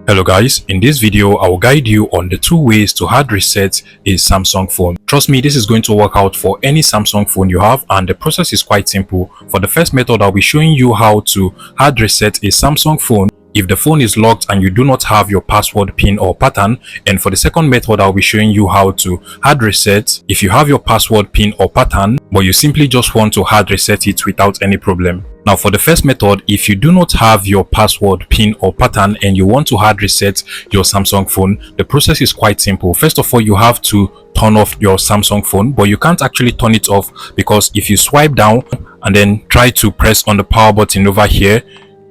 Hello guys, in this video I will guide you on the 2 ways to hard reset a Samsung phone. Trust me, this is going to work out for any Samsung phone you have, and the process is quite simple. For the first method, I'll be showing you how to hard reset a Samsung phone if the phone is locked and you do not have your password, pin or pattern. And for the second method, I'll be showing you how to hard reset if you have your password, pin or pattern, but you simply just want to hard reset it without any problem. Now for the first method, if you do not have your password, pin or pattern and you want to hard reset your Samsung phone, the process is quite simple. First of all, you have to turn off your Samsung phone, but you can't actually turn it off because if you swipe down and then try to press on the power button over here,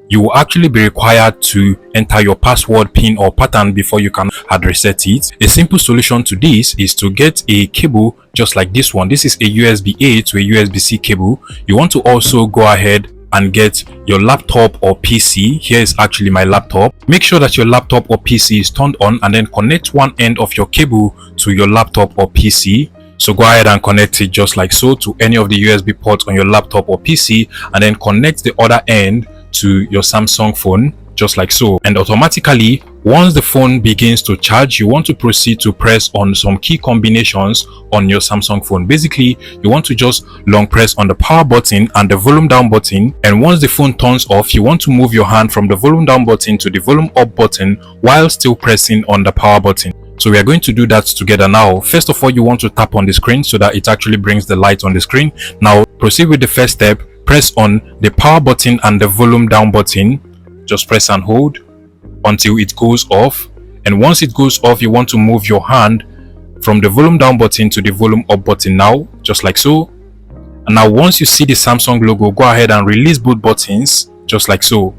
you will actually be required to enter your password, pin or pattern before you can hard reset it. A simple solution to this is to get a cable just like this one. This is a USB-A to a USB-C cable. You want to also go ahead and get your laptop or PC. Here is actually my laptop. Make sure that your laptop or PC is turned on and then connect one end of your cable to your laptop or PC. So go ahead and connect it just like so to any of the USB ports on your laptop or PC, and then connect the other end to your Samsung phone just like so. And automatically, once the phone begins to charge, you want to proceed to press on some key combinations on your Samsung phone. Basically, you want to just long press on the power button and the volume down button, and once the phone turns off, you want to move your hand from the volume down button to the volume up button while still pressing on the power button. So we are going to do that together now. First of all, you want to tap on the screen so that it actually brings the light on the screen. Now proceed with the first step. Press on the power button and the volume down button. Just press and hold until it goes off, and once it goes off, you want to move your hand from the volume down button to the volume up button now, just like so. And now once you see the Samsung logo, go ahead and release both buttons just like so,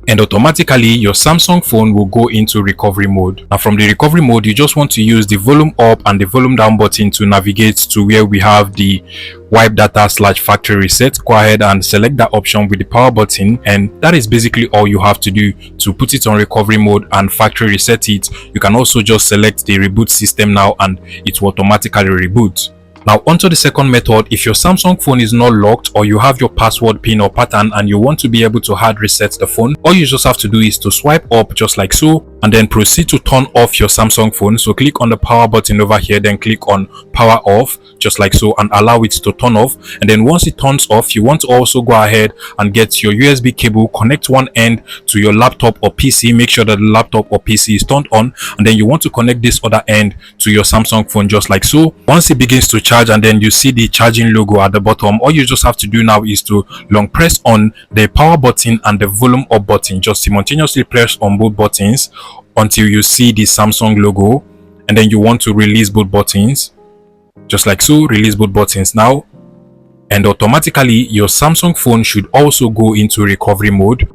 and automatically your Samsung phone will go into recovery mode. Now from the recovery mode, you just want to use the volume up and the volume down button to navigate to where we have the wipe data / factory reset. Go ahead and select that option with the power button, and that is basically all you have to do to put it on recovery mode and factory reset it. You can also just select the reboot system now and it will automatically reboot. Now onto the second method. If your Samsung phone is not locked or you have your password, pin or pattern and you want to be able to hard reset the phone, all you just have to do is to swipe up just like so and then proceed to turn off your Samsung phone. So click on the power button over here, then click on power off just like so and allow it to turn off. And then once it turns off, you want to also go ahead and get your USB cable, connect one end to your laptop or PC. Make sure that the laptop or PC is turned on, and then you want to connect this other end to your Samsung phone just like so. Once it begins to charge and then you see the charging logo at the bottom, all you just have to do now is to long press on the power button and the volume up button. Just simultaneously press on both buttons until you see the Samsung logo, and then you want to release both buttons just like so. Release both buttons now, and automatically your Samsung phone should also go into recovery mode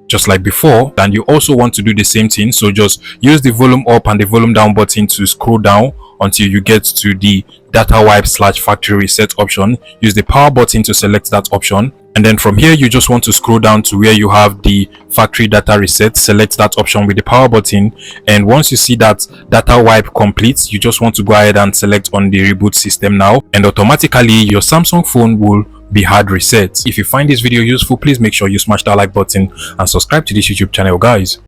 just like before. And you also want to do the same thing, so just use the volume up and the volume down button to scroll down until you get to the data wipe / factory reset option. Use the power button to select that option, and then from here you just want to scroll down to where you have the factory data reset. Select that option with the power button, and once you see that data wipe complete, you just want to go ahead and select on the reboot system now, and automatically your Samsung phone will be hard reset. If you find this video useful, please make sure you smash that like button and subscribe to this YouTube channel guys.